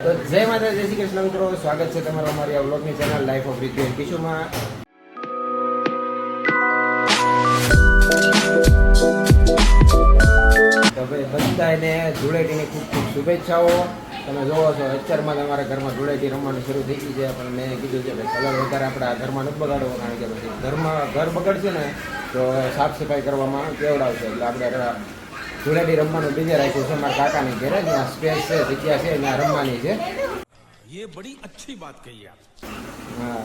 તો જય માતા, જય શ્રી કૃષ્ણ મિત્રો, સ્વાગત છે તમારું અમારી આ વ્લોગની channel life of Riddhi and કિશુમાં. તો ભાઈ બધાને ધૂળેટીની ખૂબ ખૂબ શુભેચ્છાઓ. તમે જોવો છો અત્યારમાં તમારા ઘરમાં ધૂળેટી રમવાનું શરૂ થઈ ગઈ છે, પણ મેં કીધું છે ભાઈ કલર વધારે આપણા ઘરમાં નથી બગાડવો, કારણ કે પછી ઘર બગડશે ને તો સાફ સફાઈ કરવામાં કેવડાવશે. એટલે આપણે ધૂળેટી રમવાનું બીજે રાખ્યું છે મારા કાકાની ઘરે, ત્યાં સ્પેસ છે, જગ્યા છે, ત્યાં રમવાની છે. ये बड़ी अच्छी बात कही आप. હા,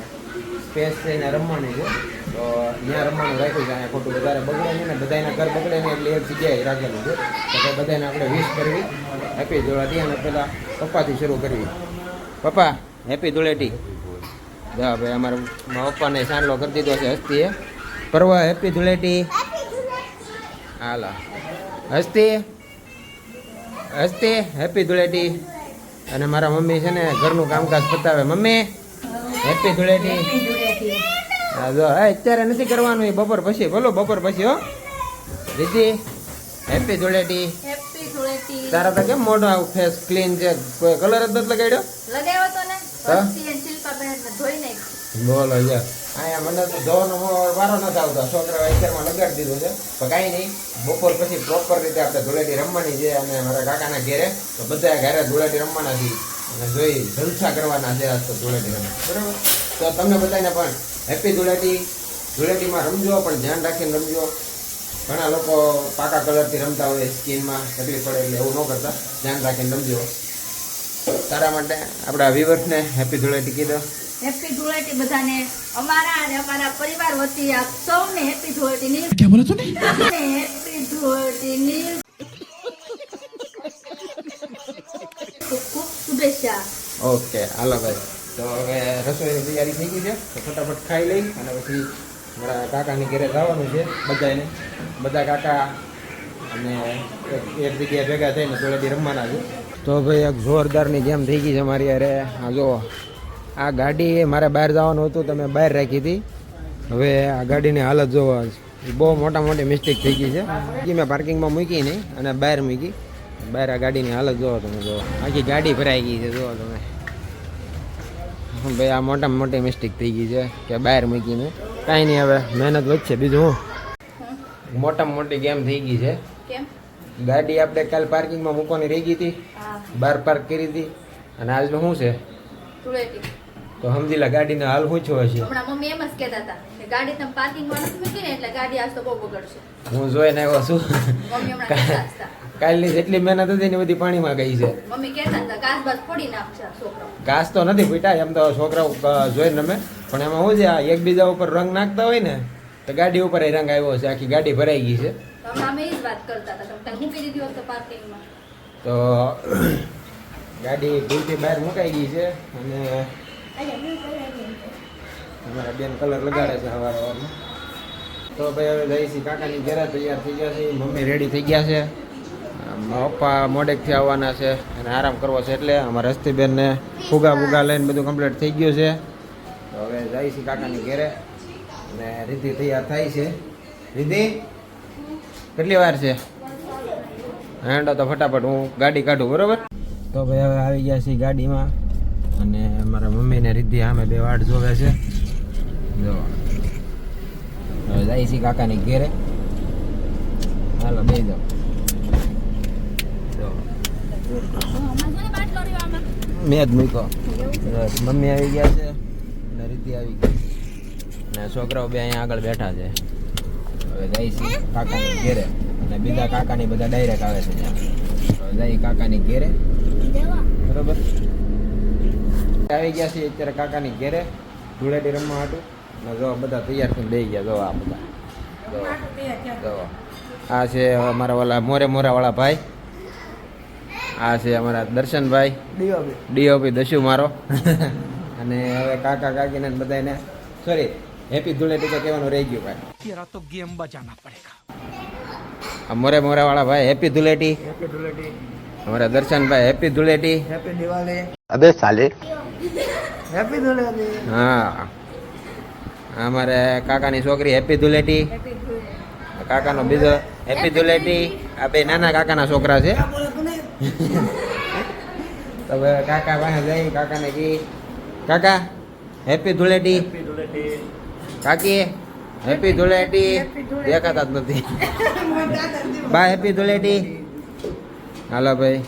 સ્પેસ છે ત્યાં રમવાની છે, તો ત્યાં રમવાનું રાખ્યું છે. અહીંયા ખોટું વધારે બગડે નહીં ને, બધાના ઘર બગડે નહીં એટલે એક જગ્યાએ રાખેલું છે. તો બધાને આપણે વિશ કરવી, હેપી ધૂળેટી. અને પહેલાં પપ્પાથી શરૂ કરવી. પપ્પા હેપી ધૂળેટી. જા ભાઈ, અમારા પપ્પાને સાંડલો કરી દીધો છે હસ્તીએ. પરવા હેપી ધૂળેટી. હાલા હસ્તી હેપી ધૂળેટી. અને મારા મમ્મી છે ને ઘરનું કામકાજ પતાવે. Mummy happy Dhuleti. હા જો, અત્યારે નથી કરવાનું, એ બપોર પછી. બોલો બપોર પછી. હો રીતિ હેપી ધૂળેટી. હેપી ધૂળેટી. તારા તો કેમ મોઢો ફેસ ક્લીન છે, કોઈ કલર જ નથી લગાડ્યો? લગાવ્યો તો ને, હા? વસ્તી અને શિલ્પાબેન ને ધોઈ નાખ્યો. બોલો યાર, અહીંયા મને તો ધોવાનો વારો નથી આવતો. છોકરા અત્યારમાં લગાડી દીધું છે, પણ કાંઈ નહીં. બપોર પછી પ્રોપર રીતે આપણે ધૂળેટી રમવાની છે. અને મારા કાકાના ઘેરે તો બધા ઘરે ધૂળેટી રમવાના છે, અને જોઈ જલસા કરવાના છે આજ તો ધૂળેટી રમવા. બરાબર, તો તમને બધાને પણ હેપી ધૂળેટી. ધૂળેટીમાં રમજો, પણ ધ્યાન રાખીને રમજો. ઘણા લોકો પાકા કલરથી રમતા હોય, સ્કિનમાં તકલીફ પડે, એટલે એવું ન કરતા, ધ્યાન રાખીને રમજો. તારા માટે આપણા વ્યુઅર્સને હેપી ધૂળેટી કીધો. હેપી ધૂળેટી બધાને, અમારા અને અમારા પરિવાર વતી આપ સૌને હેપી ધૂળેટીની. क्या बोला तूने? હેપી ધૂળેટીની ખૂબ ખૂબ શુભેચ્છા. ઓકે, હાલો ભાઈ. તો હવે રસોઈની તૈયારી થઈ ગઈ છે, તો ફટાફટ ખાઈ લઈ અને પછી મારા કાકાની ઘરે જવાનું છે બધાને. બધા કાકા અને એક જગ્યાએ ભેગા થઈને ધૂળેટી રમવાના છે. તો ભાઈ એક જોરદારની ગેમ થઈ ગઈ છે મારી યારે. હા જો, આ ગાડી મારે બહાર જવાનું હતું, તમે બહાર રાખી હતી. હવે આ ગાડીની હાલત જોવો, બહુ મોટી મિસ્ટેક થઈ ગઈ છે. મેં પાર્કિંગમાં મૂકી નહીં અને બહાર મૂકી. બહાર આ ગાડીની હાલત જોવો તમે, જો આખી ગાડી ભરાઈ ગઈ છે. જુઓ તમે ભાઈ, આ મોટામાં મોટી મિસ્ટેક થઈ ગઈ છે કે બહાર મૂકીને. કાંઈ નહીં, હવે મહેનત વધશે. બીજું હું, મોટામાં મોટી ગેમ થઈ ગઈ છે. કેમ? ગાડી આપણે કાલ પાર્કિંગમાં મૂકવાની રહી ગઈ હતી, હા, બહાર પાર્ક કરી હતી. અને આજનું શું છે ધૂળેટી. તો સમજી લે ગાડીનો હાલ શું છો હશે. હમણાં મમ્મી એમ જ કહેતા હતા કે ગાડી તમે પાર્કિંગમાં નથી મૂકીને એટલે ગાડી આજ તો બહુ બગડશે. હું જોઈને આવ્યો છું. મમ્મી હમણાં કહેતા હતા. કાલની જેટલી મહેનત હતી ને બધી પાણીમાં ગઈ છે. મમ્મી કહેતા હતા ઘાસ બાસ ફોડી નાખશે આ છોકરાઓ. ઘાસ તો નથી ફૂટ્યા, એમ તો છોકરાઓ જોઈને રમે. પણ એમાં શું છે, આ એકબીજા ઉપર રંગ નાખતા હોય ને, તો ગાડી ઉપર એ રંગ આવ્યો છે. આખી ગાડી ભરાઈ ગઈ છે. તો હમણાં અમે એ જ વાત કરતા હતા, તમે મૂકી દીધી હોત તો પાર્કિંગમાં. તો ગાડી ભૂલથી બહાર મુકાઈ ગઈ છે. અને અમારા બેન કલર લગાડે છે સવારમાં. તો ભાઈ હવે જઈશી કાકાની ઘરે, તૈયાર થઈ ગયા છે. મમ્મી રેડી થઈ ગયા છે. પપ્પા મોડેકથી આવવાના છે અને આરામ કરવો છે, એટલે અમારા હસ્તીબેનને ફુગા ફુગા લઈને બધું કમ્પ્લીટ થઈ ગયું છે. તો હવે જઈશી કાકાની ઘરે. અને રીતિ તૈયાર થાય છે. રીતિ કેટલી વાર છે? હેંડો તો ફટાફટ હું ગાડી કાઢું. બરોબર, તો ભાઈ હવે આવી ગયા છીએ ગાડીમાં. અને મારા મમ્મીને રીતિ સામે બે વાટ જોવે છે. જો હવે જાય છે કાકાની ઘેરે. હાલો બે જાઓ. મેં જ મૂક્યો. મમ્મી આવી ગયા છે અને રીતિ આવી ગઈ, અને છોકરાઓ બે અહીંયા આગળ બેઠા છે. હવે જાય છે કાકાની ઘેરે. અને બીજા કાકાની બધા ડાયરેક્ટ આવે છે ત્યાં. હવે જાય કાકાની ઘેરે. બરોબર, આવી ગયા છે અત્યારે કાકાની ઘેરે ધૂળેટી રમવા હતું. અને જો બધા તૈયાર થઈને બેસી ગયા. જો આ બધા જો આ છે અમારા વાળા મોરાવાળા ભાઈ. આ છે અમારા દર્શનભાઈ, ડીઓપી દસ્યુ મારો. અને હવે કાકા કાકીને બધાને સોરી હેપી ધૂળેટી તો કહેવાનું રહી ગયું ભાઈ. तेरा तो गेम बजाना पड़ेगा. આ મોરાવાળા ભાઈ હેપી ધૂળેટી. અમારા દર્શનભાઈ હેપી ધૂળેટી. હેપી દિવાળી. अबे साले હેપી દિવાળી. હા, અમારે કાકાની છોકરી હેપી ધૂળેટી. હેપી ધૂળેટી. કાકાનો બીજો હેપી ધૂળેટી. આ બે નાના કાકાના છોકરા છે. તો હવે કાકા પાસે જઈ કાકાને કી કાકા હેપી ધૂળેટી કાકી હેપી ધૂળેટી દેખાતા જ નથી બા હેપી ધૂળેટી હાલો ભાઈ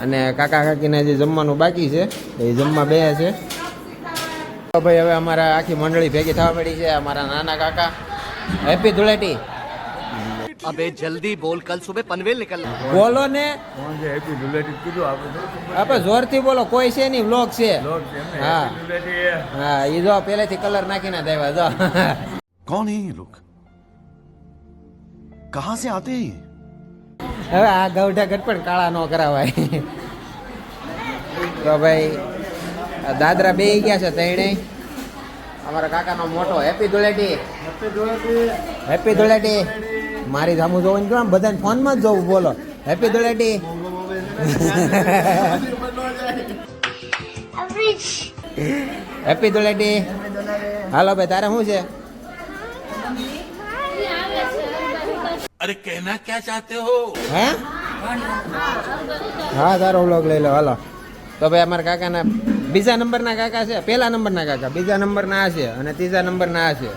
અને કાકા કાકીને જે જમવાનું બાકી છે એ જમવા બે છે તો ભાઈ હવે અમારા આખી મંડળી ભેગી થવા પડી છે અમારા નાના કાકા હેપી ધૂળેટી अबे जल्दी बोल कल सुबह पनवेल निकलना બોલો ને હેપી ધૂળેટી કીધું આપણે આપણે જોરથી બોલો કોઈ છે નહીં વ્લોગ છે હા હા એ જો પહેલેથી કલર નાખીને દેવા જો कौन है ये लोग कहाँ से आते हैं હવે આ ગૌઢા ઘટ પણ કાળા ન કરાવાય તો ભાઈ આ દાદરા બે ગયા છે તૈણે અમારા કાકાનો મોટો હેપી ધૂળેટી હેપી ધૂળેટી મારી સામુ જોવું કેમ બધાને ફોનમાં જ જોવું બોલો હેપી ધૂળેટી હેપી ધૂળેટી હાલો ભાઈ તારે શું છે अरे कहना क्या चाहते हो હે હા તારો વ્લોગ લઈ લો હાલો તો ભાઈ અમારા કાકાના બીજા નંબરના કાકા છે પહેલા નંબરના કાકા બીજા નંબરના આ છે અને ત્રીજા નંબરના આ છે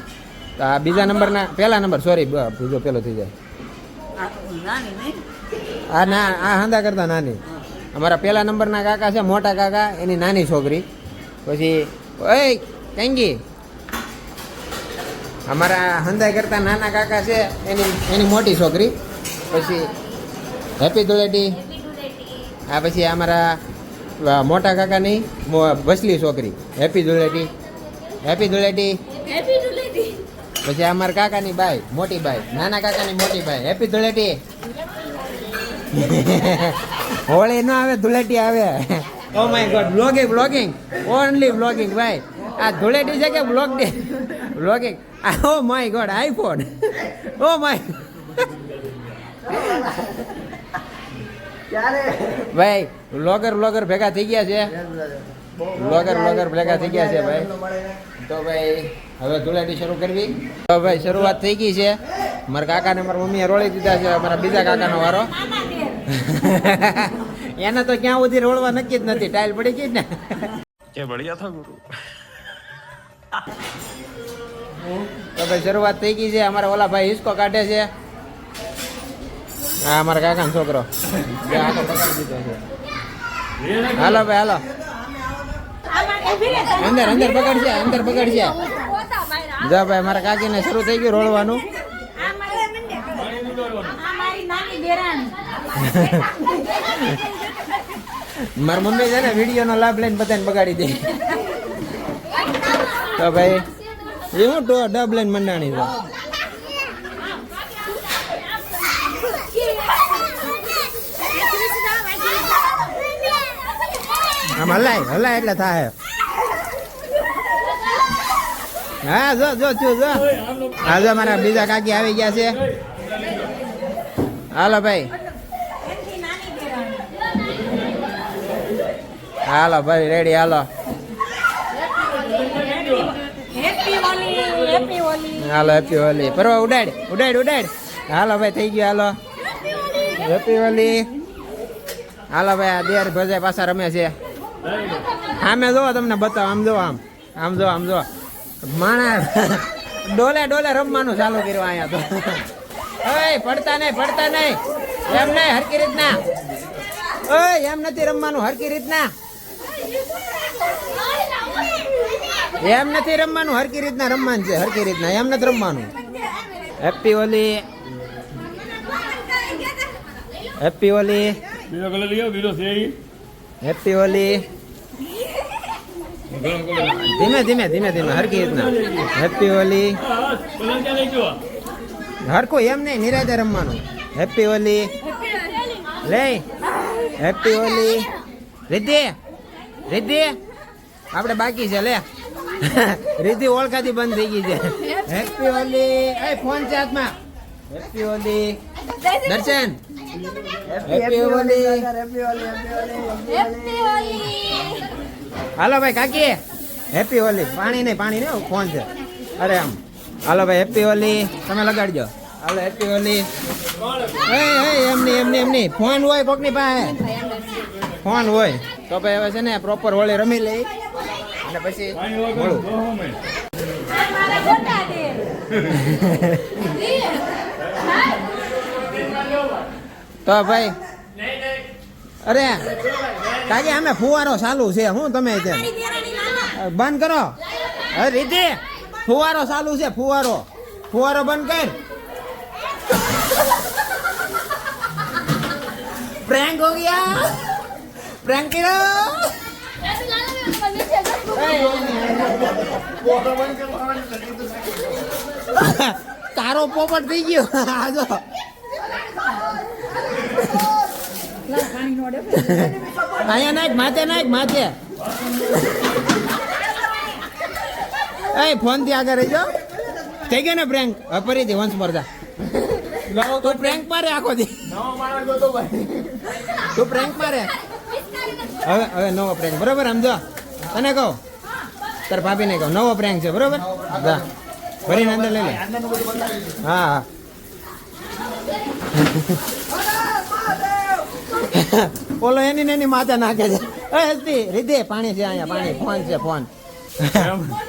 તો આ બીજા નંબરના પહેલા નંબર સોરી બીજો પેલો થઈ જાય આ ના આ હાંદા કરતા નાની અમારા પહેલા નંબરના કાકા છે મોટા કાકા એની નાની છોકરી પછી ઓય કેંગી અમારા હંદાઈ કરતા નાના કાકા છે એની મોટી છોકરી પછી હેપી ધૂળેટી આ પછી અમારા મોટા કાકાની વસલી છોકરી હેપી ધૂળેટી હેપી ધૂળેટી પછી અમારા કાકાની બાઈ મોટી બાઈ નાના કાકાની મોટી બાઈ હેપી ધૂળેટી હોળી ન આવે ધૂળેટી આવે oh my God blogging only blogging ભાઈ આ ધૂળેટી છે કે blogging oh my God iPhone oh my ભાઈ વ્લોગર ભેગા થઈ ગયા છે વ્લોગર ભેગા થઈ ગયા છે ભાઈ તો ભાઈ હવે ધૂળેટી શરૂ કરવી તો ભાઈ શરૂઆત થઈ ગઈ છે મારા કાકાને મારા મમ્મીએ રોળી દીધા છે અમારા બીજા કાકાનો વારો એને તો ક્યાં સુધી રોળવા નક્કી જ નથી ટાઈલ પડી ગઈ ને क्या बढ़िया था गुरु તો ભાઈ શરૂઆત થઈ ગઈ છે અમારા ઓલા ભાઈ હિસકો કાઢે છે હા અમારા કાકાનો છોકરો જે આખો પકડી દીધો છે હાલો ભાઈ હાલો અંદર પકડશે જો ભાઈ મારા કાકીને શરૂ થઈ ગયું રોળવાનું મારી મમ્મી છે ને વિડીયો નો લાભ લઈને બધાને બગાડી દે તો ભાઈ એ હું ડબ લઈને મંડાણી છે આમ હલાય એટલે થાય હા જો હા જો મારા બીજા કાકી આવી ગયા છે હાલો ભાઈ હાલો ભાઈ રેડી હાલો હાલો હેપી હોલી પરવા ઉડાડ હાલો ભાઈ થઈ ગયું હાલો હેપી હોલી હાલો ભાઈ આ દેર ભજાય પાછા રમે છે આમે જો તમને બતાવો આમ જો માણા ડોલે રમવાનું ચાલુ કર્યું અહીંયા તો ઓય પડતા નહીં એમ નહીં હરકી રીતના ઓય એમ નથી રમવાનું હરકી રીતના એમ નથી રમવાનું હરકી રીતના રમવાનું છે હરકી રીતના એમ નથી રમવાનું હેપી હોલી હેપી હોલી બીજો કલર लियो બીજો છે હેપી હોલી ધીમે હરકી રીતના હેપી હોલી કલર ક્યાં લઈ ગયો હરકો એમ નહીં નિરાતે રમવાનું હેપી હોલી લે હેપી હોલી રિદ્ધિ આપણે બાકી છે લે રિદ્ધિ ઓળખાતી બંધ થઈ ગઈ છે હેપી હોલી એ ફોન છે હાથમાં હેપી હોલી દર્શન હેપી હોલી હાલો ભાઈ કાકી હેપી હોલી પાણી નહીં ફોન છે અરે આમ હાલો ભાઈ હેપી હોલી તમે લગાડજો હાલો હેપી હોલી એમની ફોન હોય કોકની પાસે ફોન હોય તો ભાઈ હવે છે ને પ્રોપર હોળી રમી લઈ અને પછી મળું. મારા ગોટા દે તો ભાઈ અરે કાકી અમે ફુવારો ચાલુ છે હું તમે ત્યાં બંધ કરો. અરે રીતિ ફુવારો ચાલુ છે ફુવારો બંધ કર. प्रैंक हो गया प्रैंक करो. તારો પોપટ થઈ ગયો આજો અહીંયા નાખ માથે એ ફોન થી આગળ રહી જાઓ. થઈ ગયો ને પ્રેન્ક ફરીથી વંશ મરતા તું પ્રેન્ક મારે આખો દી તું પ્રેન્ક મારે હવે નવો પ્રેન્ક બરોબર સમજો તને કહો તાર ભાભીને કહો નવો પ્રેન્ક છે બરોબર જા ભરીને અંદર લઈ લે. હા ઓલો એની માથા નાખે છે. એ હસ્તી રીધે પાણી છે અહીંયા પાણી ફોન છે ફોન.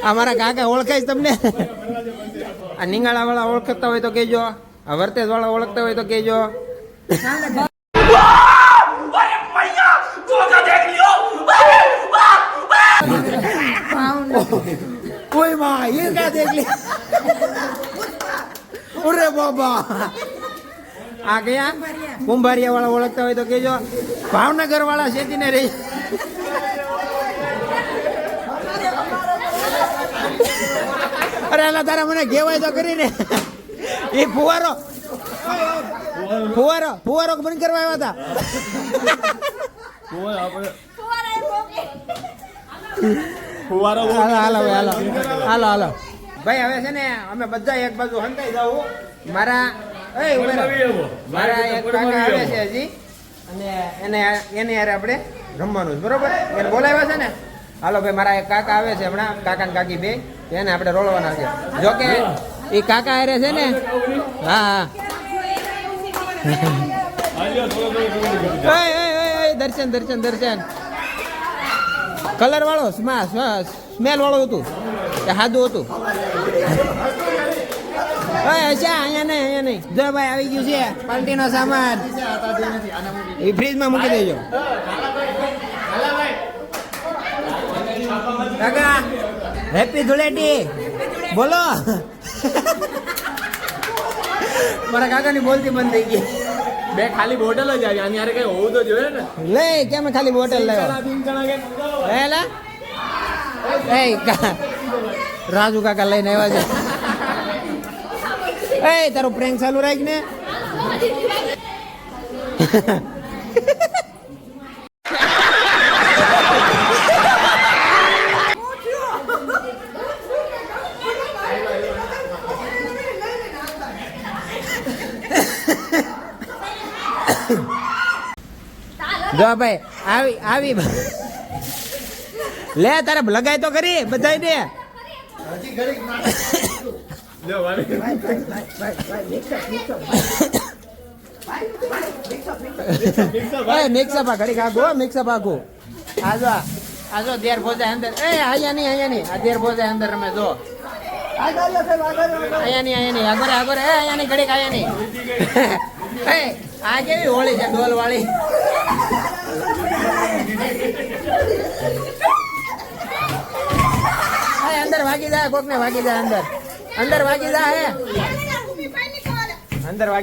અમારા કાકા ઓળખાય છે તમને? આ નિંગાળા વાળા ઓળખતા હોય તો કહેજો. આ વર્તેજ વાળા ઓળખતા હોય તો કહેજો. કોઈ માં ये क्या देख ली अरे बाबा आ गया कुंभारिया वाला ओळखता હોય તો કહેજો. ભાવનગર વાળા શેતીને રહી અરે અલા તારા મને કહેવાય તો કરીને એ ફુવારો બંધ કરવા આવ્યા હતા. હાલો ભાઈ હવે છે ને અમે બધા એક બાજુ હંતાઈ જાવ. મારા એક કાકા આવે છે હજી અને એને યાર આપણે રમવાનું છે બરોબર. એને બોલાવ્યા છે ને. હાલો ભાઈ મારા એક કાકા આવે છે હમણાં કાકા ને કાકી બે એને આપણે રોળવાના છે. જો કે એ કાકા હારે છે ને. હા દર્શન કલર વાળો સ્મેલ વાળો હતું કે સાદું હતું? અહીંયા નહીં જો ભાઈ આવી ગયું છે પાર્ટીનો સામાન. એ ફ્રીજમાં મૂકી દેજો. કાકા હેપી ધૂળેટી બોલો. મારા કાકાની બોલતી બંધ થઈ ગઈ. બે ખાલી બોટલ જ આવી આની હારે કઈ હોવું તો જોઈએ ને. લે કેમ ખાલી બોટલ લાવ્યો? હેલા રાજુ કાકા લઈને આવ્યા છે. એ તારું પ્રેન્ક ચાલુ રાખ ને. જો ભાઈ આવી લે તારે લગાય તો કરી બધાય દે. મિક્સઅપ ઘડી આખું મિક્સઅપ આખું. આજો દેર ભોજાય અંદર. એ અહીંયા નહીં આ દેર ભોજાય અંદર રમે જો. અહીંયા નહીં આગળ અહીંયા નહીં ઘડીક અહીંયા નહીં. આ કેવી હોળી છે ડોલ વાળી. અંદર વાગી જાય કોક ને વાગી જાય અંદર વાગી જાય અંદર વાગી